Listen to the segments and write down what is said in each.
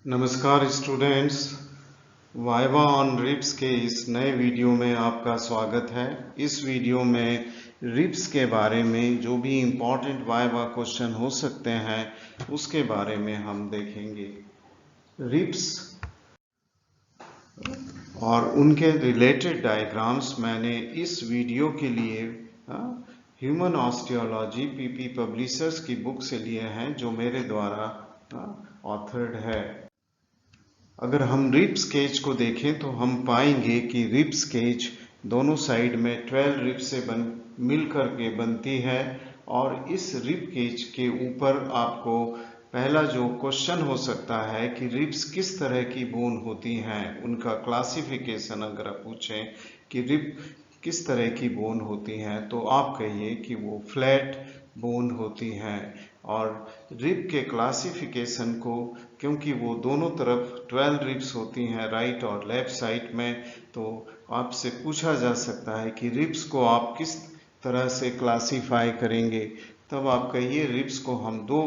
नमस्कार students, viva on ribs के इस नए वीडियो में आपका स्वागत है। इस वीडियो में रिब्स के बारे में जो भी इम्पोर्टेंट वाइवा क्वेश्चन हो सकते हैं उसके बारे में हम देखेंगे। रिब्स और उनके रिलेटेड डायग्राम्स मैंने इस वीडियो के लिए ह्यूमन ऑस्टियोलॉजी पीपी पब्लिशर्स की बुक से लिए हैं, जो मेरे द्वारा ऑथर्ड है। अगर हम रिब्स केज को देखें तो हम पाएंगे कि रिब्स केज दोनों साइड में 12 रिब्स से मिल करके बनती है। और इस रिब केज के ऊपर आपको पहला जो क्वेश्चन हो सकता है कि रिब्स किस तरह की बोन होती हैं, उनका क्लासिफिकेशन अगर आप पूछें कि रिब किस तरह की बोन होती हैं तो आप कहिए कि वो फ्लैट बोन होती हैं। और रिब के क्लासिफिकेशन को, क्योंकि वो दोनों तरफ 12 रिब्स होती हैं राइट और लेफ्ट साइड में, तो आपसे पूछा जा सकता है कि रिब्स को आप किस तरह से क्लासीफाई करेंगे। तब आप कहिए रिब्स को हम दो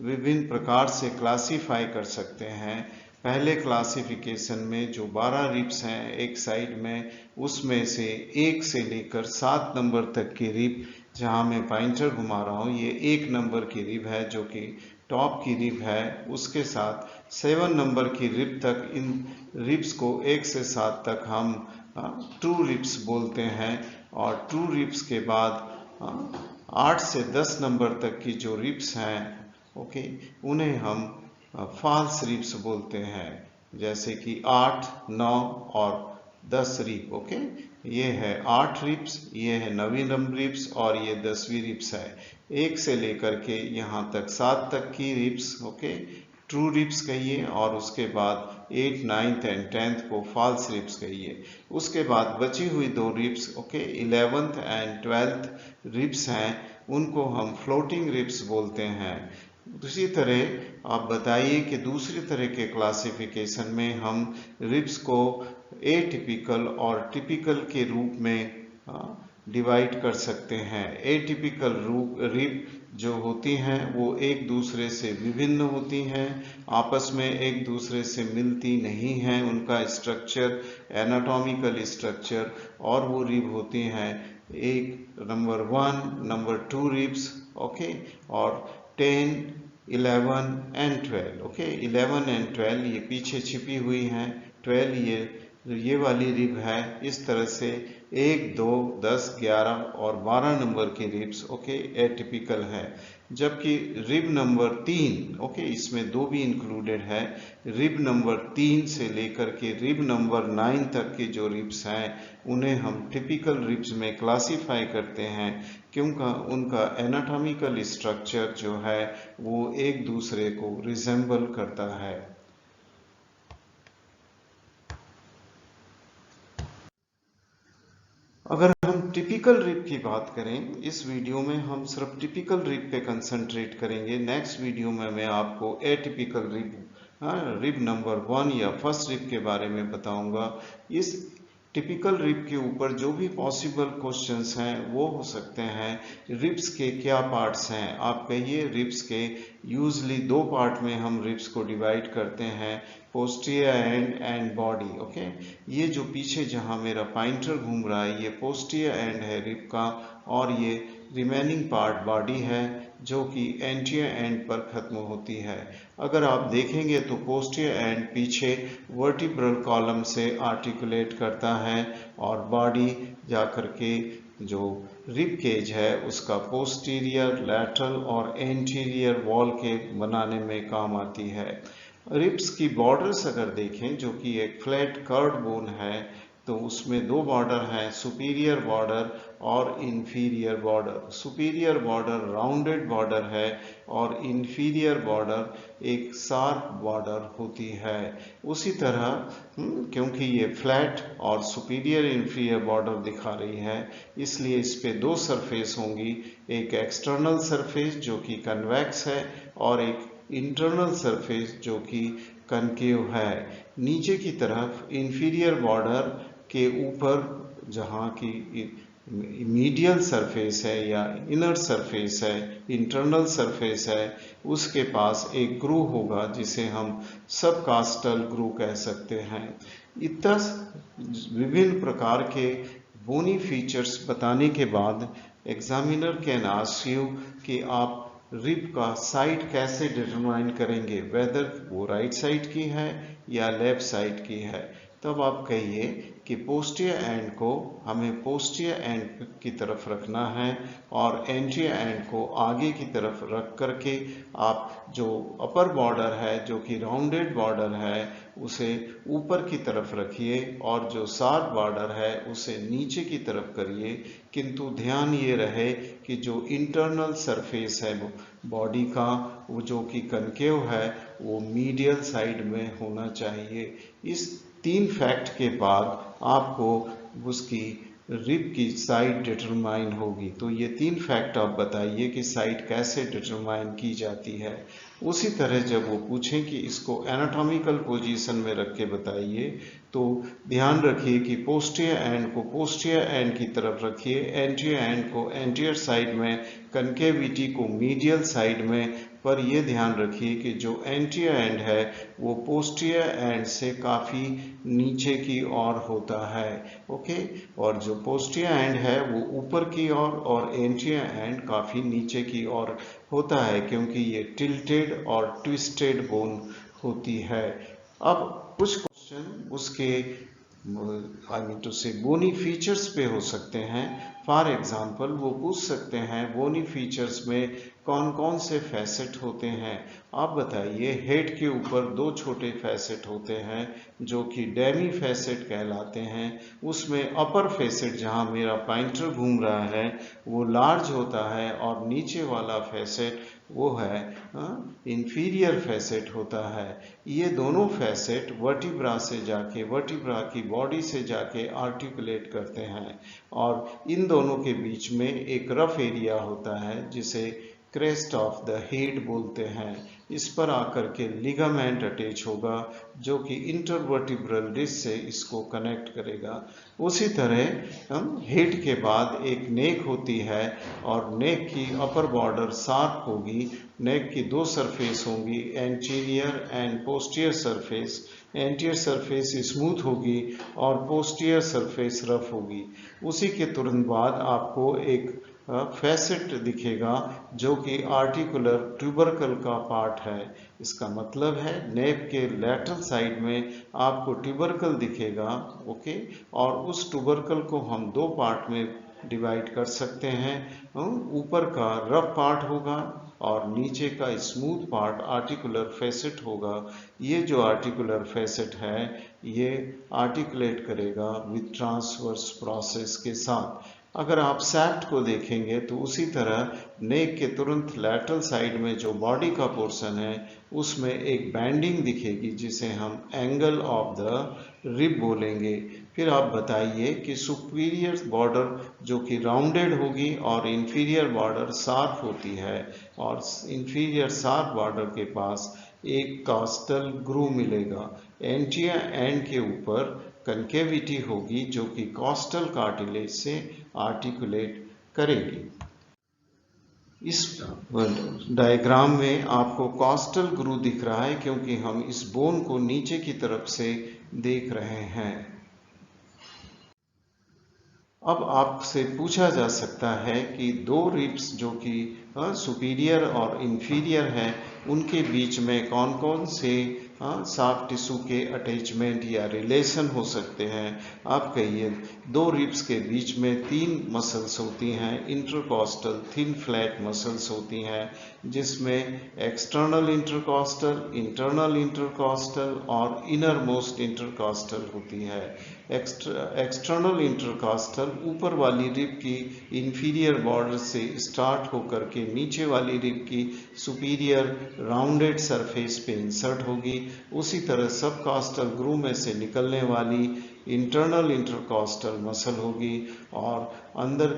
विभिन्न प्रकार से क्लासीफाई कर सकते हैं। पहले क्लासिफिकेशन में जो 12 रिब्स हैं एक साइड में, उसमें से 1 से लेकर 7 नंबर तक की रिब, जहां मैं पॉइंटर घुमा रहा हूं, ये 1 नंबर की रिब है जो कि टॉप की रिब है। उसके साथ 7 नंबर की रिब तक, इन रिब्स को 1 से 7 तक हम ट्रू रिब्स बोलते हैं। और ट्रू रिब्स के बाद 8 से 10 नंबर तक की जो रिब्स हैं, ओके, उन्हें हम फॉल्स रिब्स बोलते हैं। जैसे कि 8, 9 और 10 रिब। ओके, ये है 8 रिब्स, ये है 9वीं रिब्स और ये 10वीं रिब्स है। 1 से लेकर के यहाँ तक 7 तक की रिब्स, ओके, ट्रू रिब्स कहिए। और उसके बाद 8, 9th एंड 10th को फॉल्स रिब्स कहिए। उसके बाद बची हुई 2 ribs, okay, 11th and 12th ribs हैं, उनको हम फ्लोटिंग रिब्स बोलते हैं। दूसरी तरह आप बताइए कि दूसरी तरह के क्लासिफिकेशन में हम रिब्स को एटिपिकल और टिपिकल के रूप में डिवाइड कर सकते हैं। एटिपिकल रिब जो होती हैं वो एक दूसरे से विभिन्न होती हैं, आपस में एक दूसरे से मिलती नहीं हैं, उनका स्ट्रक्चर, एनाटॉमिकल स्ट्रक्चर, और वो रिब होती हैं एक नंबर 1, नंबर 2 रिब्स, ओके, और 10, 11 एंड 12। ओके, 11 एंड 12 ये पीछे छिपी हुई हैं, 12 ये वाली रिब है। इस तरह से 1, 2, 10, 11 और 12 नंबर की रिब्स, ओके, एटिपिकल है। जबकि रिब नंबर 3, ओके, इसमें 2 भी इंक्लूडेड है, रिब नंबर 3 से लेकर के रिब नंबर 9 तक की जो रिब्स हैं उन्हें हम टिपिकल रिब्स में क्लासीफाई करते हैं, क्योंकि उनका एनाटॉमिकल स्ट्रक्चर जो है वो एक दूसरे को रिजेंबल करता है। अगर हम टिपिकल रिब की बात करें, इस वीडियो में हम सिर्फ टिपिकल रिब पे कंसंट्रेट करेंगे। नेक्स्ट वीडियो में मैं आपको एटिपिकल रिब नंबर 1 या फर्स्ट रिब के बारे में बताऊंगा। इस टिपिकल रिब के ऊपर जो भी पॉसिबल क्वेश्चंस हैं वो हो सकते हैं। रिब्स के क्या पार्ट्स हैं, आप कहिए। रिब्स के यूजली 2 पार्ट में हम रिब्स को डिवाइड करते हैं, posterior and and body. Okay, ये जो पीछे जहां मेरा पॉइंटर घूम रहा है ये पोस्टीरियर एंड है रिब का, और ये रिमेनिंग पार्ट बॉडी है जो कि एंटीरियर एंड पर खत्म होती है। अगर आप देखेंगे तो पोस्टीरियर एंड पीछे वर्टिब्रल कॉलम से आर्टिकुलेट करता है, और बॉडी जाकर के जो रिब केज है उसका पोस्टीरियर, लैटरल और एंटीरियर वॉल के बनाने में काम आती है। रिब्स की बॉर्डर्स अगर देखें, जो कि एक फ्लैट कर्व बोन है, तो उसमें 2 बॉर्डर हैं, सुपीरियर बॉर्डर और inferior border. Superior border rounded border है और इंफीरियर बॉर्डर एक शार्प बॉर्डर होती है। उसी तरह क्योंकि ये फ्लैट और सुपीरियर इंफीरियर बॉर्डर दिखा रही है, इसलिए इस पे 2 सरफेस होंगी, एक एक्सटर्नल सरफेस जो कि कन्वेक्स है और एक इंटरनल सरफेस जो कि कनकेव है। नीचे की तरफ इंफीरियर बॉर्डर के ऊपर, जहाँ की मीडियल सरफेस है या इनर सरफेस है, इंटरनल सरफेस है, उसके पास एक ग्रू होगा जिसे हम सबकास्टल ग्रू कह सकते हैं। इतना विभिन्न प्रकार के बोनी फीचर्स बताने के बाद एग्जामिनर कैन आस्क यू कि आप रिब का साइड कैसे डिटरमाइन करेंगे, वेदर वो राइट साइड की है या लेफ्ट साइड की है। तब आप कहिए कि पोस्टियर एंड को हमें पोस्टियर एंड की तरफ रखना है और एंटीरियर एंड को आगे की तरफ रख करके आप जो अपर बॉर्डर है जो कि राउंडेड बॉर्डर है उसे ऊपर की तरफ रखिए और जो शार्प बॉर्डर है उसे नीचे की तरफ करिए। किंतु ध्यान ये रहे कि जो इंटरनल सरफेस है बॉडी का वो जो कि कनकेव है वो मीडियल साइड में होना चाहिए। इस 3 फैक्ट के बाद आपको उसकी रिब की साइड डिटरमाइन होगी। तो ये 3 फैक्ट आप बताइए कि साइड कैसे डिटरमाइन की जाती है। उसी तरह जब वो पूछें कि इसको एनाटॉमिकल पोजीशन में रख के बताइए तो ध्यान रखिए कि पोस्टियर एंड को पोस्टियर एंड की तरफ रखिए, एंटीरियर एंड को एंटीरियर साइड में, कनकेविटी को मीडियल साइड में। पर यह ध्यान रखिए कि जो एंटीरियर एंड है वो पोस्टियर एंड से काफ़ी नीचे की ओर होता है। ओके, और जो पोस्टियर एंड है वो ऊपर की ओर और एंटीरियर एंड काफ़ी नीचे की ओर होता है क्योंकि ये टिल्टेड और ट्विस्टेड बोन होती है। अब कुछ क्वेश्चन उसके आई मीन टू से बोनी फीचर्स पे हो सकते हैं। फॉर एग्जाम्पल वो पूछ सकते हैं बोनी फीचर्स में कौन कौन से फैसेट होते हैं। आप बताइए। हेड के ऊपर 2 छोटे फैसेट होते हैं जो कि डेमी फैसेट कहलाते हैं। उसमें अपर फैसेट जहां मेरा पॉइंटर घूम रहा है वो लार्ज होता है और नीचे वाला फैसेट वो है इंफीरियर फैसेट होता है। ये दोनों फैसेट वर्टिब्रा से जाके वर्टिब्रा की बॉडी से जाके आर्टिकुलेट करते हैं और इन दोनों के बीच में एक रफ एरिया होता है जिसे क्रेस्ट ऑफ द हेड बोलते हैं। इस पर आकर के लिगामेंट अटैच होगा जो कि इंटरवर्टिब्रल डिस्क से इसको कनेक्ट करेगा। उसी तरह हेड के बाद एक नेक होती है और नेक की अपर बॉर्डर शार्प होगी। नेक की 2 सरफेस होंगी, anterior and posterior surface. Anterior surface smooth होगी और पोस्टीरियर सरफेस रफ होगी। उसी के तुरंत बाद आपको एक फैसेट दिखेगा जो कि आर्टिकुलर ट्यूबरकल का पार्ट है। इसका मतलब है नेक के लैटरल साइड में आपको ट्यूबरकल दिखेगा। ओके, और उस ट्यूबरकल को हम 2 पार्ट में डिवाइड कर सकते हैं। ऊपर का रफ पार्ट होगा और नीचे का स्मूथ पार्ट आर्टिकुलर फैसेट होगा। ये जो आर्टिकुलर फैसेट है ये आर्टिकुलेट करेगा विद ट्रांसवर्स प्रोसेस के साथ। अगर आप सैप्ट को देखेंगे तो उसी तरह नेक के तुरंत लैटरल साइड में जो बॉडी का पोर्शन है उसमें एक बैंडिंग दिखेगी जिसे हम एंगल ऑफ द रिब बोलेंगे। फिर आप बताइए कि सुपीरियर बॉर्डर जो कि राउंडेड होगी और इंफीरियर बॉर्डर शार्प होती है और इंफीरियर शार्प बॉर्डर के पास एक कॉस्टल ग्रू मिलेगा। एंटीरियर एंड के ऊपर कनकेविटी होगी जो कि कॉस्टल कार्टिलेज से आर्टिकुलेट करेगी। इस डायग्राम में आपको कॉस्टल ग्रू दिख रहा है क्योंकि हम इस बोन को नीचे की तरफ से देख रहे हैं। अब आपसे पूछा जा सकता है कि 2 रिब्स जो कि सुपीरियर और इंफीरियर है उनके बीच में कौन कौन से सॉफ्ट टिश्यू के अटैचमेंट या रिलेशन हो सकते हैं। आप कहिए। 2 रिब्स के बीच में 3 मसल्स होती हैं। इंटरकॉस्टल थिन फ्लैट मसल्स होती हैं जिसमें एक्सटर्नल इंटरकॉस्टल, इंटरनल इंटरकॉस्टल और इनर मोस्ट इंटरकॉस्टल होती है। एक्सटर्नल इंटरकॉस्टल ऊपर वाली रिब की इंफीरियर बॉर्डर से स्टार्ट होकर के नीचे वाली रिब की सुपीरियर राउंडेड सरफेस पे इंसर्ट होगी। उसी तरह सबकॉस्टल ग्रू में से निकलने वाली इंटरनल इंटरकॉस्टल मसल होगी और अंदर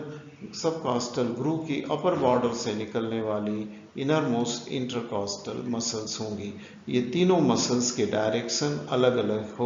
सबकॉस्टल ग्रू की अपर बॉर्डर से निकलने वाली इनर मोस्ट इंटरकॉस्टल मसल्स होंगी। ये तीनों मसल्स के डायरेक्शन अलग अलग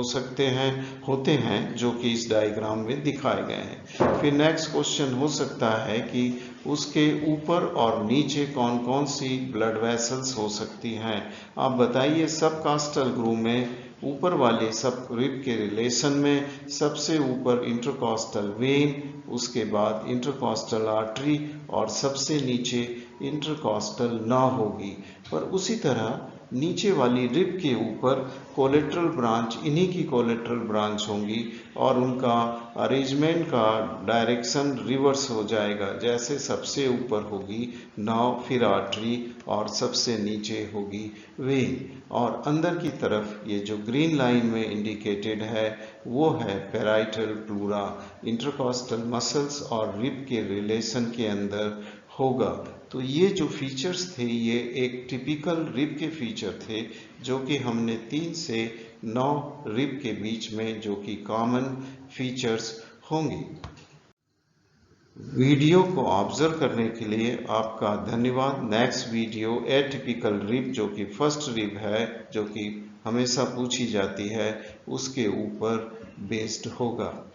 होते हैं जो कि इस डायग्राम में दिखाए गए हैं। फिर नेक्स्ट क्वेश्चन हो सकता है कि उसके ऊपर और नीचे कौन कौन सी ब्लड वेसल्स हो सकती हैं। आप बताइए, सब कास्टल ग्रूव में ऊपर वाले सब रिब के रिलेशन में सबसे ऊपर इंटरकॉस्टल वेन, उसके बाद इंटरकॉस्टल आर्टरी और सबसे नीचे इंटरकॉस्टल नर्व होगी। पर उसी तरह नीचे वाली रिब के ऊपर कोलेट्रल ब्रांच, इन्हीं की कोलेट्रल ब्रांच होंगी और उनका अरेंजमेंट का डायरेक्शन रिवर्स हो जाएगा। जैसे सबसे ऊपर होगी नर्व, फिर आर्टरी और सबसे नीचे होगी वेन। और अंदर की तरफ ये जो ग्रीन लाइन में इंडिकेटेड है वो है पैराइटल प्लूरा। इंटरकॉस्टल मसल्स और रिब के रिलेशन के अंदर होगा। तो ये जो फीचर्स थे ये एक टिपिकल रिब के फीचर थे जो कि हमने 3 से 9 रिब के बीच में जो कि कॉमन फीचर्स होंगे। वीडियो को ऑब्जर्व करने के लिए आपका धन्यवाद। नेक्स्ट वीडियो एटिपिकल रिब जो कि फर्स्ट रिब है, जो कि हमेशा पूछी जाती है, उसके ऊपर बेस्ड होगा।